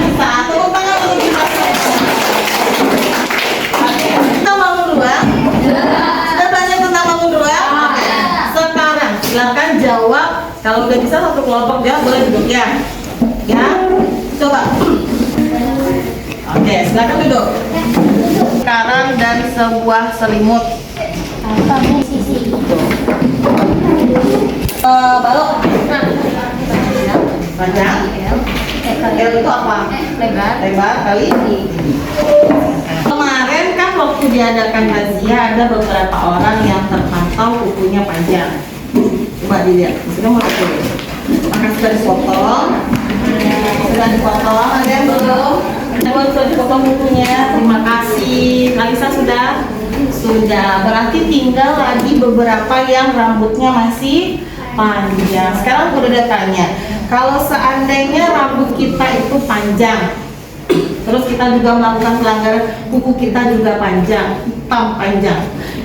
Bisa. Tepuk tangan untuk kita. Oke. Kita bangun dua. Sudah belajar tentang bangun dua? Oke. Sekarang silakan jawab. Kalau udah bisa satu kelompok jawab boleh duduk ya. Ya. Coba. Oke, silakan duduk. Sekarang dan sebuah selimut. Balok. Panjang. L itu apa? Lebar kali. Kemarin kan waktu diadakan razia ada beberapa orang yang terpantau kukunya panjang. Coba dilihat. Sudah mau dulu. Maka sudah dipotong. Sudah dipotong. Ada yang belum? Sudah dipotong kukunya. Terima kasih. Kalisa sudah. Sudah. Berarti tinggal lagi beberapa yang rambutnya masih panjang. Sekarang udah tanya, kalau seandainya rambut kita itu panjang, terus kita juga melakukan pelanggaran, kuku kita juga panjang, hitam panjang.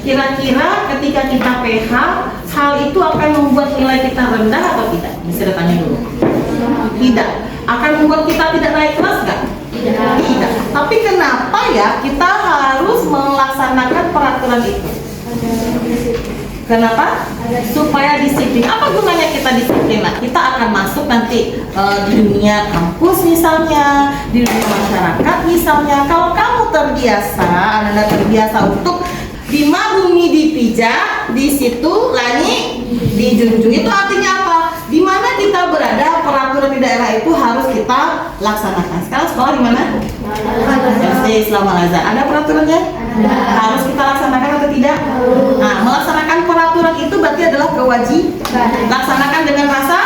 Kira-kira ketika kita PH, hal itu akan membuat nilai kita rendah atau tidak? Bisa ditanya dulu. Tidak. Akan membuat kita tidak naik kelas nggak? Tidak. Tapi kenapa ya kita harus melaksanakan peraturan itu? Kenapa? Supaya disiplin. Apa gunanya kita disiplin? Nah, kita akan masuk nanti di dunia kampus misalnya, di dunia masyarakat misalnya. Kalau kamu terbiasa, Anda terbiasa untuk bima bumi dipijak, di situ langit dijunjung. Itu artinya apa? Di mana kita berada, peraturan di daerah itu harus kita laksanakan. Sekarang sekolah di mana? SD Islam Al-Azhar. Ada peraturannya? Harus kita laksanakan atau tidak? Nah, melaksanakan peraturan itu berarti adalah kewajiban. Laksanakan dengan rasa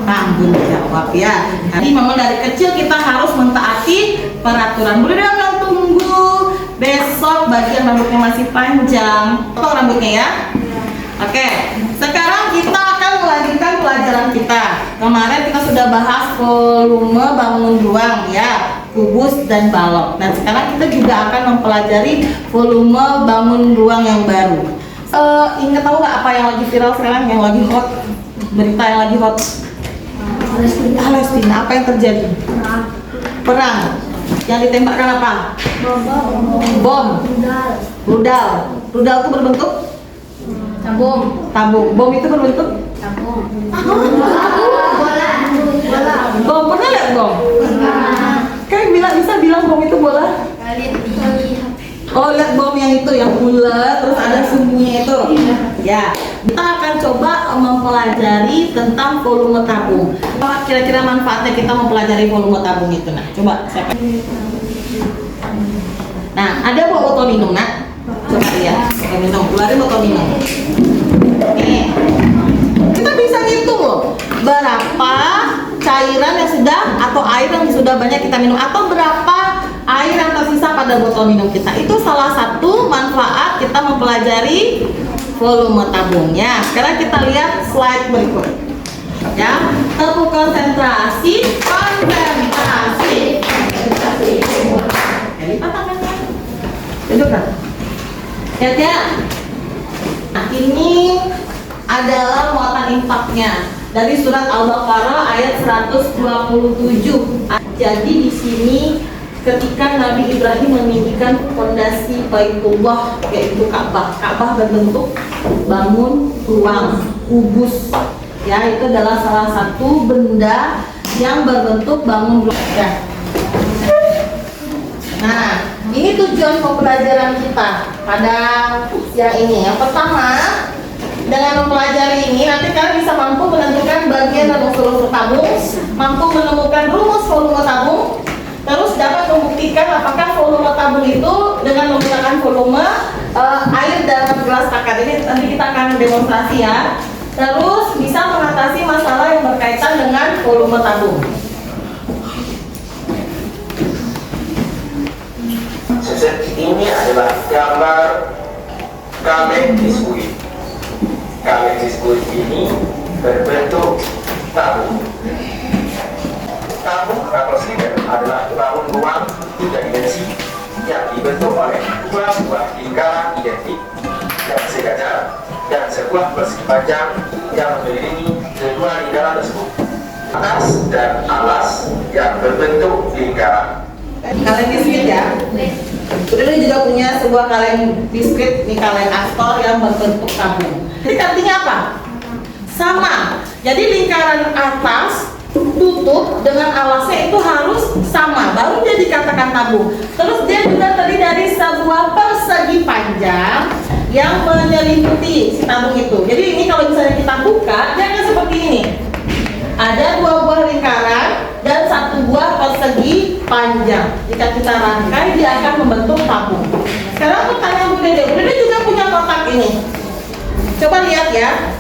tanggung jawab ya. Jadi memang dari kecil kita harus mentaati peraturan. Boleh jangan tunggu besok bagian rambutnya masih panjang. Potong rambutnya ya. Oke, sekarang kita akan melanjutkan pelajaran kita. Kemarin kita sudah bahas volume bangun ruang ya, kubus dan balok. Dan sekarang kita juga akan mempelajari volume bangun ruang yang baru. Ingat tahu nggak apa yang lagi viral sekarang, yang lagi hot, berita yang lagi hot? Palestina. Apa yang terjadi? Perang. Yang ditembakkan apa? Bom. Rudal. Rudal itu berbentuk tabung. Bom itu berbentuk tabung. Bom, pernah lihat bom? Kayak bisa bilang bom itu bola? Oh, lihat bom yang itu, yang bulat, terus ada sumbunya itu. Ya, kita akan coba mempelajari tentang volume tabung. Apa kira-kira manfaatnya kita mempelajari volume tabung itu? Nah, coba siapa? Nah, ada bawa botol minum, nak? Coba lihat, botol minum, keluarin botol minum. Nih, kita bisa ngitung loh, berapa cairan yang sudah atau air yang sudah banyak kita minum, atau berapa air yang tersisa pada botol minum kita. Itu salah satu manfaat kita mempelajari volume tabungnya. Sekarang kita lihat slide berikut. Ya, konsentrasi. Jadi tangannya. Dudukkan. Lihat ya. Nah, ini adalah muatan infaknya dari surat Al-Baqarah ayat 127. Jadi di sini ketika Nabi Ibrahim meninggikan fondasi Baitullah, yaitu Ka'bah. Ka'bah berbentuk bangun ruang, kubus. Ya, itu adalah salah satu benda yang berbentuk bangun ruang. Ya. Nah, ini tujuan pembelajaran kita pada siang ini. Yang pertama, dengan mempelajari ini nanti kalian bisa mampu menentukan bagian dan unsur-unsur tabung, mampu menemukan rumus volume tabung, terus dapat membuktikan apakah volume tabung itu dengan menggunakan volume air dalam gelas takar. Ini nanti kita akan demonstrasi ya. Terus bisa mengatasi masalah yang berkaitan dengan volume tabung. Ini adalah gambar kaleng biskuit. Kaleng biskuit ini berbentuk tabung. Tabung atau silinder adalah bangun ruang 3 dimensi yang dibentuk oleh dua buah lingkaran identik yang sejajar dan sebuah persegi panjang yang mengelilingi kedua lingkaran tersebut. Atas dan alas yang berbentuk lingkaran. Kaleng biskuit ya. Kemudian juga punya sebuah kaleng biskuit, ini kaleng Astor yang berbentuk tabung. Jadi artinya apa? Sama. Jadi lingkaran atas tutup dengan alasnya itu harus sama, baru dia dikatakan tabung. Terus dia juga terdiri dari sebuah persegi panjang yang menyelimuti si tabung itu. Jadi ini kalau misalnya kita buka, dia akan seperti ini. Ada dua buah lingkaran dan satu buah persegi panjang. Jika kita rangkai, dia akan membentuk tabung. Sekarang pertanyaan Bu Dede. Bu Dede juga punya kotak ini. Coba lihat ya.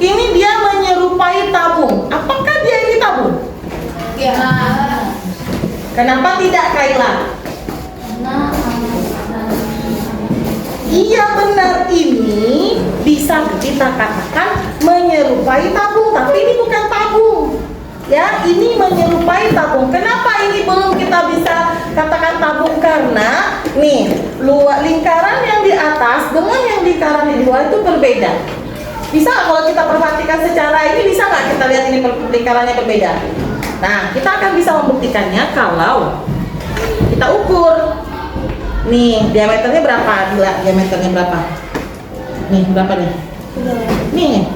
Ini dia menyerupai tabung. Apakah dia ini tabung? Ya. Kenapa tidak, Kaila? Iya benar, ini bisa kita katakan menyerupai tabung, tapi ini bukan tabung. Ya, ini menyerupai tabung. Kenapa ini belum kita bisa katakan tabung? Karena nih, lingkaran yang di atas dengan yang lingkaran di luar itu berbeda. Bisa nggak kalau kita perhatikan secara ini, bisa nggak kita lihat ini lingkarannya berbeda? Nah, kita akan bisa membuktikannya kalau kita ukur. Nih, diameternya berapa? Diameternya berapa? Nih, berapa nih? Nih,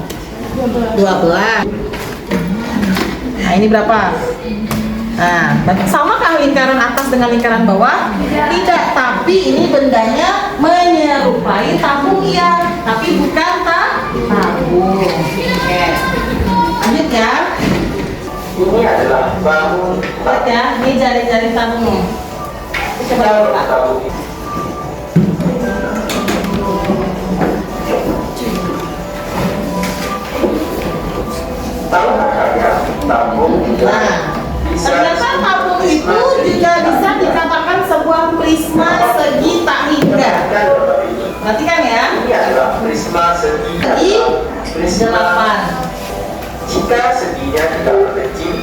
12. Nah, ini berapa? Nah, samakah lingkaran atas dengan lingkaran bawah? Tidak, tapi ini bendanya menyerupai tabung ya, tapi bukan tabung. Oke. Lanjut ya. Ini adalah bangun Lihat ya, ini jari-jari tabung. Coba buka. tabung. Tahukah kalian tabung Nah, ternyata tabung itu juga bisa dikatakan sebuah prisma segi tak hingga. Perhatikan ya. Ini adalah prisma segi Segi prisma 8. jika seginya tidak berkecil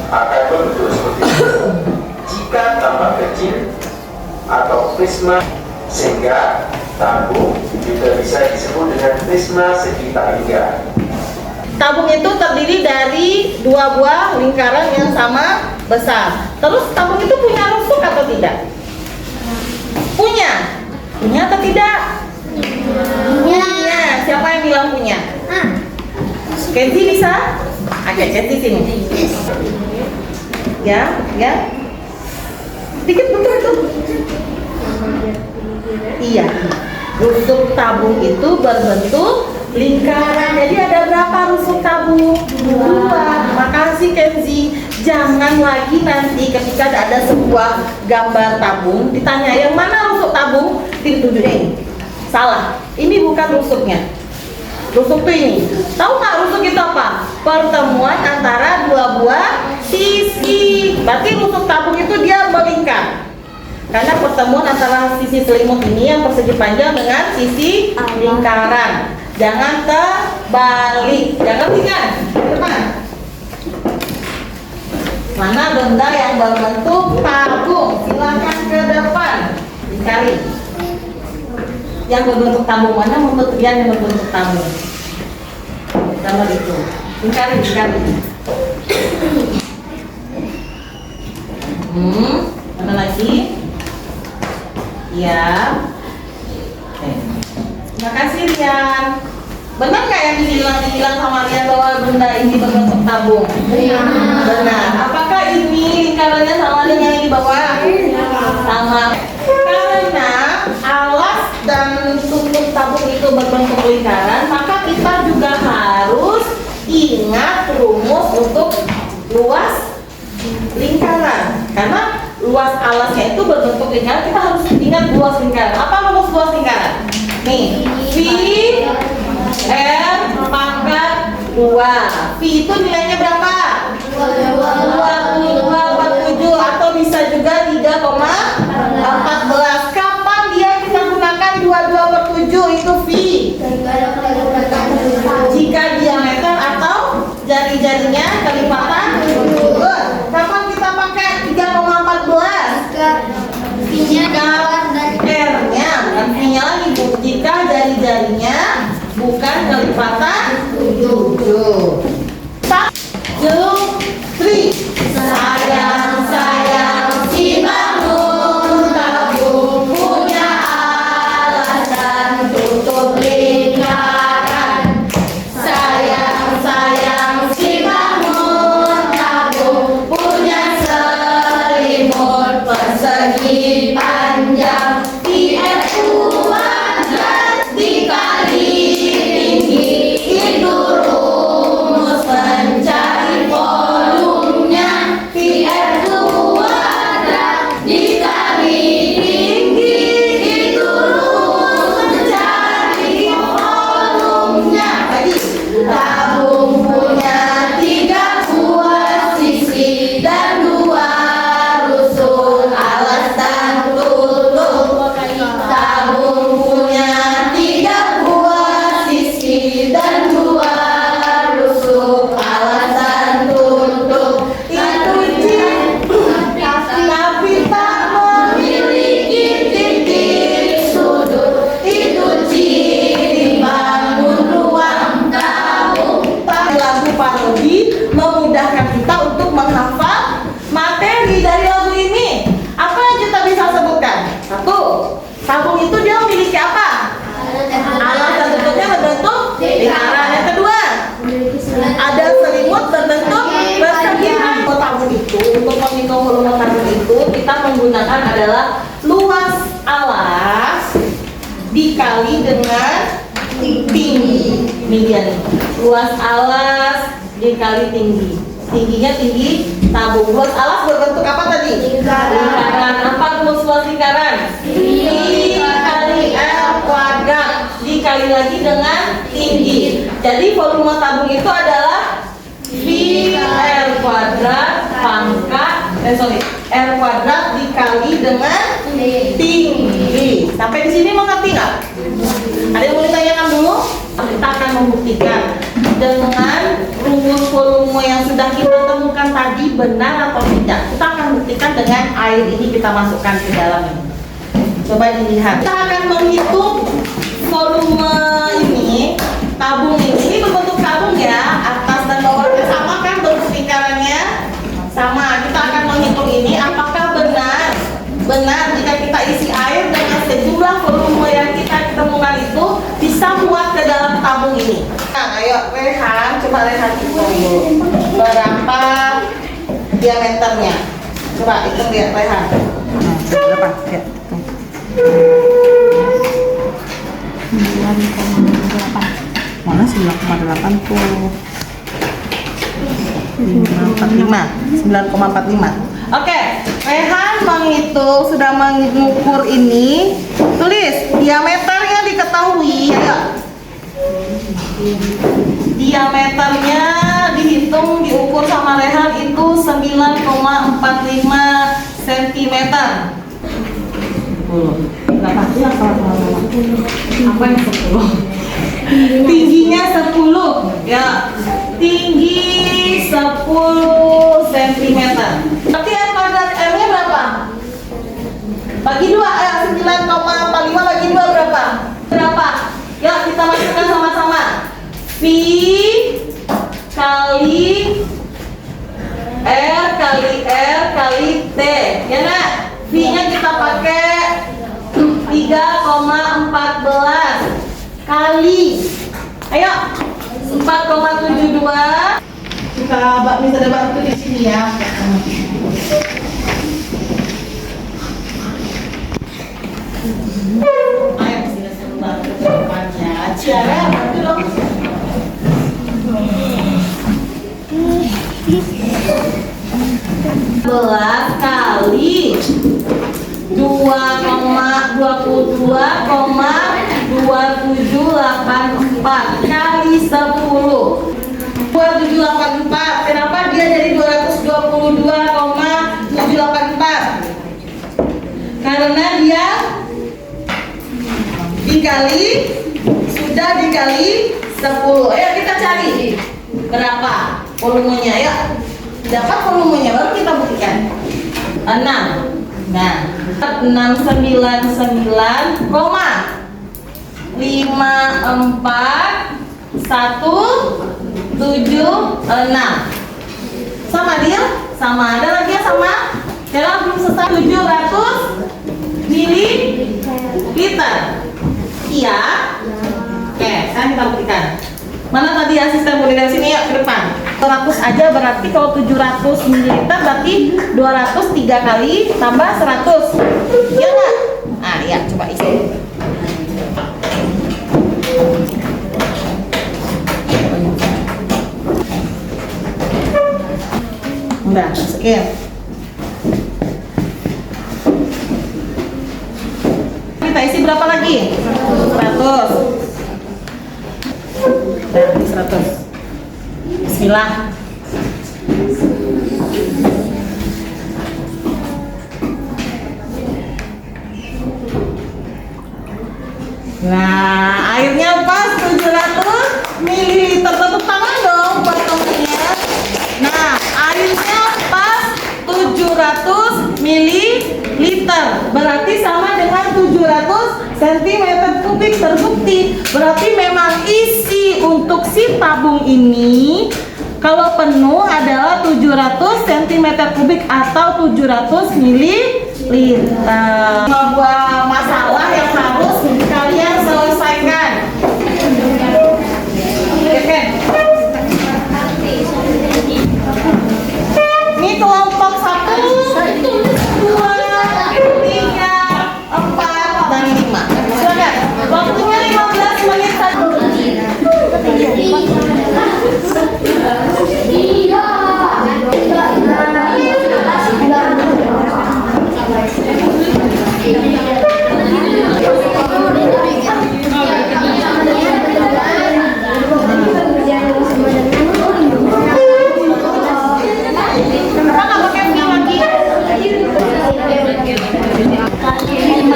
akan berbentuk seperti itu. Jika tambah kecil atau prisma, sehingga tabung juga bisa disebut dengan prisma segi tak hingga. Tabung itu terdiri dari dua buah lingkaran yang sama besar. Terus tabung itu punya rusuk atau tidak? Punya. Punya atau tidak? Punya. Siapa yang bilang punya? Kenzi bisa? Oke, Kenzi sini. Ya, ya. Dikit betul itu. Iya. Rusuk tabung itu berbentuk lingkaran. Jadi ada berapa rusuk tabung? 2. Makasih Kenzi. Jangan lagi nanti ketika ada sebuah gambar tabung ditanya yang mana rusuk tabung, ditunjukin. Salah. Ini bukan rusuknya. Rusuk itu ini. Tahu nggak rusuk itu apa? Pertemuan antara dua buah sisi. Berarti rusuk tabung itu dia melingkar. Karena pertemuan antara sisi selimut ini yang persegi panjang dengan sisi lingkaran. Jangan terbalik. Jangan tinggal. Depan. Mana benda yang berbentuk tabung? Silakan ke depan. Dicari. Yang berbentuk tabung mana menurut kalian yang berbentuk tabung? Gambar itu. Dicari. Mana lagi? Ya. Oke. Terima kasih Rian. Benar nggak yang dibilang sama Rian bahwa benda ini berbentuk tabung? Benar. Apakah ini lingkarannya sama dengan yang di bawah? Sama. Karena alas dan tutup tabung itu berbentuk lingkaran, maka kita juga harus ingat rumus untuk luas lingkaran. Karena luas alasnya itu berbentuk lingkaran, kita harus ingat luas lingkaran. Apa rumus luas lingkaran? Nih, V R pangkat 2. V itu nilainya berapa? 22/47 atau bisa juga 3,14. Kapan dia kita gunakan 22/7 itu V? Jika diameter atau jari-jarinya kelipatan. Kapan kita pakai 3,14? Jika R-nya, artinya lagi jika jari-jarinya bukan kelipatan 7. 1, 2, 3. Sayang si bangun. adalah luas alas dikali dengan tinggi. Ini dia nih. Luas alas dikali tinggi. Tingginya tinggi tabung. Luas alas berbentuk apa tadi? Lingkaran. Apa rumus luas lingkaran? I kali L kuadrat dikali lagi dengan tinggi. Jadi volume tabung itu adalah V R kuadrat pangkat R kuadrat dikali dengan tinggi. Sampai di sini mengerti nggak? Ada yang mau ditanyakan dulu? Kita akan membuktikan dengan rumus volume yang sudah kita temukan tadi benar atau tidak. Kita akan buktikan dengan air ini kita masukkan ke dalam ini. Coba dilihat. Kita akan menghitung volume ini, tabung ini berbentuk tabung ya, atas dan bawahnya sama kan bentuk lingkarannya? Sama. Kita akan menghitung ini apakah benar jika kita isi air dengan sejumlah volume yang kita temukan itu bisa muat ke dalam tabung ini. Nah, ayo Rehan, coba Rehan hitung dulu berapa diameternya. Coba hitung lihat Rehan. Berapa? Ya. 9,8. Mana 9,8 tuh? 9,45. Oke, Rehan menghitung, sudah mengukur ini. Tulis diameternya diketahui, ya. Diameternya dihitung, diukur sama Rehan itu 9,45 cm. Berapa? Apa yang 10? Tingginya 10, ya. Tinggi 10 cm. Berarti R kuadrat R-nya berapa? Bagi 2, 9,45 bagi 2 berapa? Berapa? Ya, kita masukkan sama-sama. V kali R kali T. Ya nak? V-nya kita pakai 3,14 kali. Ayo, 4,72. Kita bisa ada bantu di sini ya. Ayo sini sebentar ke depannya. Ciara, bantu dong. Belas kali 2,2784 kali 10. 2784. Kenapa dia jadi 222,784? Karena dia sudah dikali 10. Ayo kita cari berapa volumenya ya. Dapat volumenya baru kita buktikan. 6. Nah, 699,54,176. Sama dia? Sama. Ada lagi ya sama? Sekarang belum selesai. 700 mililiter. Iya. Oke, sekarang kita buktikan. Mana tadi asisten budidaya sini ya, ke depan. 100 aja berarti kalau 700 ml berarti 203 kali tambah 100. Iya nggak? Ah iya, coba isi. Udah, masukin. Kita isi berapa lagi? 100. Nah, ini 100. Bismillah. Nah, airnya pas 700 ml. Tepuk tangan dong buat temennya. Nah, airnya pas 700 ml. Berarti sama dengan 700 cm3 terbukti. Berarti memang isi untuk si tabung ini kalau penuh adalah 700 cm3 atau 700 ml. 5 buah masalah yang harus kalian selesaikan. Oke. Ini kelompok 1, 2, Waktunya 15 menit saja. Kenapa nggak pakai mie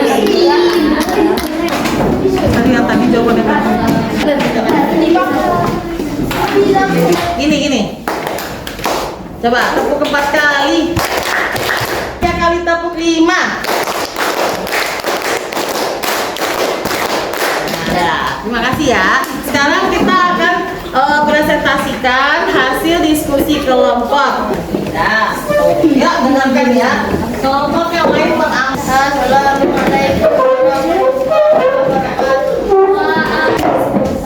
lagi? Tadi yang tadi jawabannya kan? Gini. Coba tepuk 4 kali. 3 kali tepuk 5. Nah, terima kasih ya. Sekarang kita akan presentasikan hasil diskusi kelompok. Nah, ya dengarkan ya. Kelompok yang lain mengambil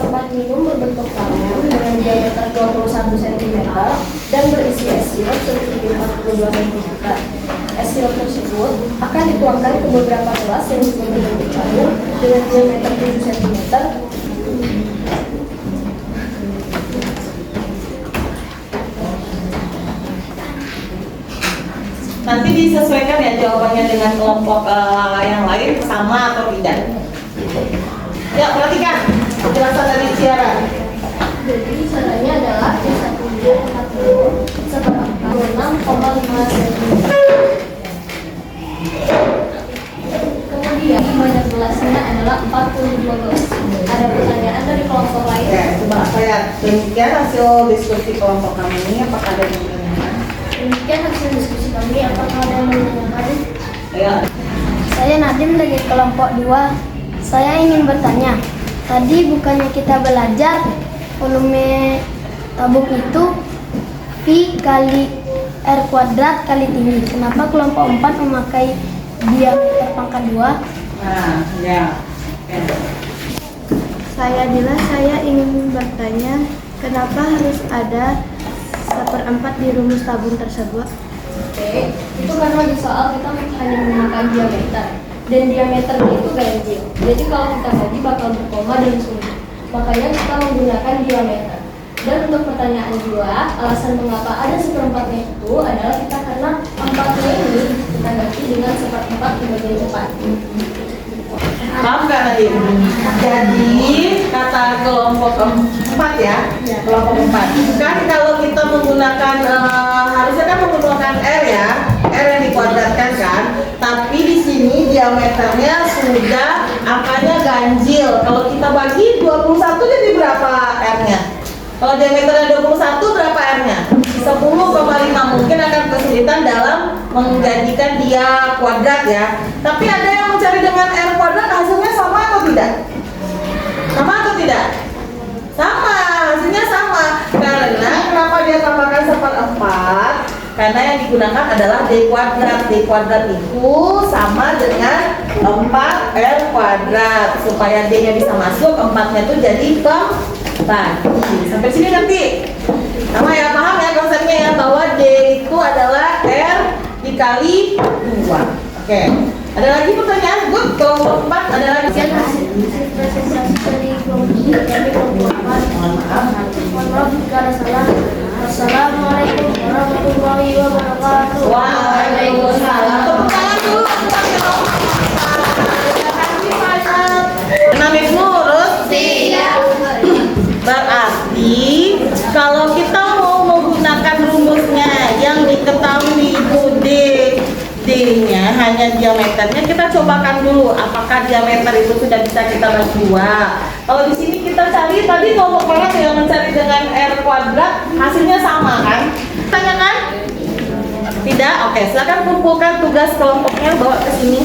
tempat minum berbentuk tangan dengan diameter 21 cm dan berisi es sirup setinggi 42 cm. Es sirup tersebut akan dituangkan ke beberapa gelas yang berbentuk tangan dengan diameter 7 cm. Nanti disesuaikan ya jawabannya dengan kelompok yang lain sama atau tidak. Ya, perhatikan penjelasan dari Ciara. Jadi caranya adalah S1 6,5 cm. Kemudian banyak gelasnya adalah 42 gelas. Ada pertanyaan dari kelompok lain? Oke, coba saya demikian hasil diskusi kelompok kami ini. Apakah ada yang menanyakan? Demikian hasil diskusi kami. Apakah ada yang menanyakan? Ya. Saya Nadim dari kelompok 2. Saya ingin bertanya, tadi bukannya kita belajar volume tabung itu V kali R kuadrat kali tinggi. Kenapa kelompok 4 memakai diameter pangkat 2? Nah, ya. Oke. Saya Dila, saya ingin bertanya, kenapa harus ada 1/4 di rumus tabung tersebut? Oke, itu karena di soal kita hanya menggunakan diameter. Dan diameternya itu ganjil. Jadi kalau kita bagi bakal berkoma dan sumber. Makanya kita menggunakan diameter. Dan untuk pertanyaan 2, alasan mengapa ada 1/4-nya itu adalah kita karena 4-nya ini kita ganti dengan 1/4 di bagian depan. Paham nggak tadi? Jadi kata kelompok 4 ya, kelompok 4. Kan kalau kita menggunakan harusnya kan menggunakan R ya, R yang dikuadratkan kan. Tapi di sini diameternya sudah angkanya ganjil. Kalau kita bagi 21 jadi berapa R-nya? Kalau diameternya 21 berapa R-nya? 10,5. Mungkin akan kesulitan dalam menjadikan dia kuadrat ya. Tapi ada yang mencari dengan R kuadrat, hasilnya sama atau tidak? Sama atau tidak? Sama, hasilnya sama. Karena kenapa dia tambahkan 1/4? Karena yang digunakan adalah D kuadrat. D kuadrat itu sama dengan 4R kuadrat. Supaya D-nya bisa masuk, 4-nya itu jadi keempat. Sampai sini nanti. Sama ya, paham ya konsepnya ya, bahwa D itu adalah R dikali 2. Oke. Ada lagi pertanyaan? Good. Kelompok 4 ada lagi. Mohon maaf jika ada salah. Assalamualaikum warahmatullahi wabarakatuh. Waalaikumsalam. Tepuk tangan dulu. Namanya ngurus. Berarti kalau kita mau menggunakan rumusnya yang diketahui itu D-nya hanya diameternya, kita cobakan dulu apakah diameter itu sudah bisa kita bagi 2. Kalau di sini kita cari tadi kelompok mana yang mencari dengan R kuadrat, hasilnya sama kan? Tanyakan? Tidak? Oke, silakan kumpulkan tugas kelompoknya, bawa ke sini.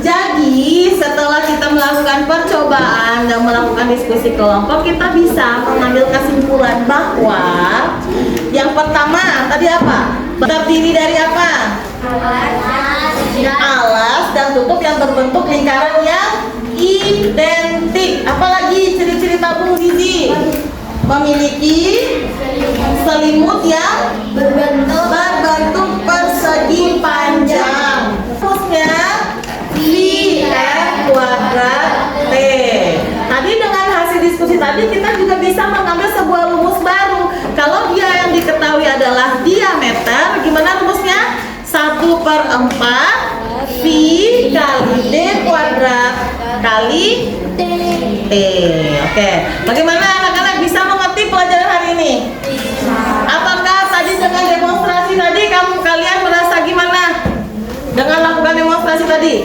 Jadi setelah kita melakukan percobaan dan melakukan diskusi kelompok, kita bisa mengambil kesimpulan bahwa yang pertama tadi apa? Terdiri dari apa? Alas dan tutup yang berbentuk lingkaran yang identik. Apalagi ciri-ciri tabung gizi? memiliki selimut yang berbentuk persegi panjang. Rumusnya pi r kuadrat t. Tadi dengan hasil diskusi tadi kita juga bisa mengambil sebuah rumus baru. Kalau dia yang diketahui adalah diameter, gimana rumusnya? 1/4 pi kali d kuadrat kali t. Oke, bagaimana anak-anak bisa mengerti pelajaran hari ini? Apakah tadi dengan demonstrasi tadi kalian merasa gimana? Dengan lakukan demonstrasi tadi?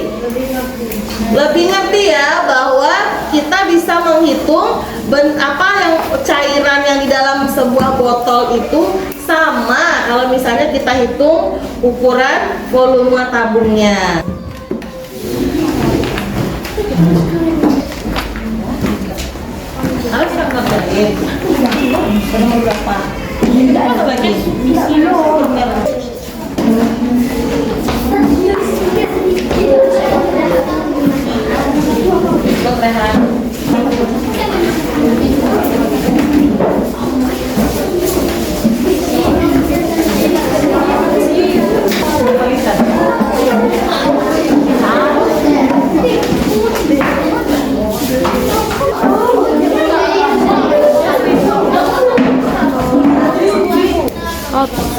Lebih ngerti ya bahwa kita bisa menghitung apa yang cairan yang di dalam sebuah botol itu sama kalau misalnya kita hitung ukuran volume tabungnya. Harus kan kerjain. Berapa? Berapa lagi?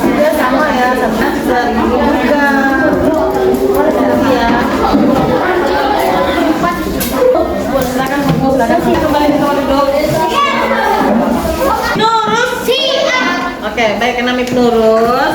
Juga sama ya, sama ini juga. Ya. Silakan kembali ke tempat duduk. Nurus siap. Oke, baik Enam Nurus.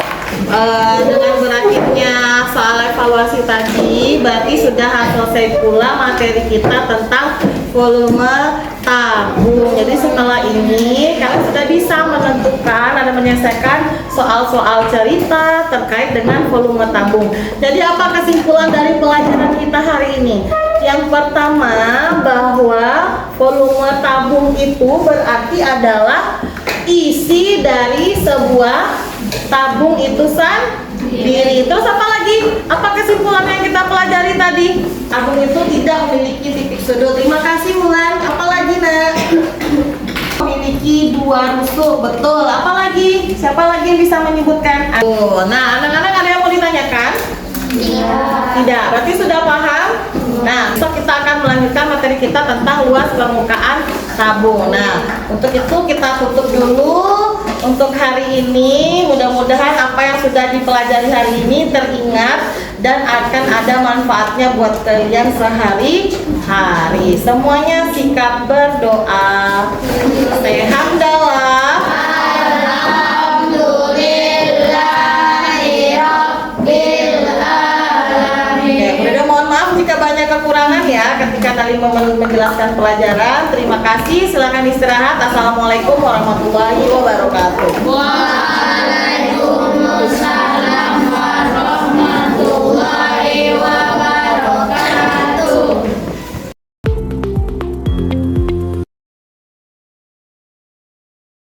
Dengan berakhirnya soal evaluasi tadi, berarti sudah selesai pula materi kita tentang volume tabung. Jadi setelah ini kalian sudah bisa menentukan dan menyelesaikan soal-soal cerita terkait dengan volume tabung. Jadi apa kesimpulan dari pelajaran kita hari ini? Yang pertama, bahwa volume tabung itu berarti adalah isi dari sebuah tabung itu sendiri. Terus apa lagi? Apa kesimpulan yang kita pelajari tadi? Tabung itu tidak memiliki titik sudut. Terima kasih Mulan. Apa lagi nak? Memiliki dua rusuk. Betul. Apa lagi? Siapa lagi yang bisa menyebutkan? Nah, anak-anak ada yang mau ditanyakan? Tidak. Berarti sudah paham? Nah, besok kita akan melanjutkan materi kita tentang luas permukaan tabung. Nah, untuk itu kita tutup dulu untuk hari ini. Mudah-mudahan apa yang sudah dipelajari hari ini teringat dan akan ada manfaatnya buat kalian sehari-hari. Semuanya sikap berdoa. Sehat dalam banyak kekurangan ya ketika tadi menjelaskan pelajaran. Terima kasih, silakan istirahat. Assalamualaikum warahmatullahi wabarakatuh.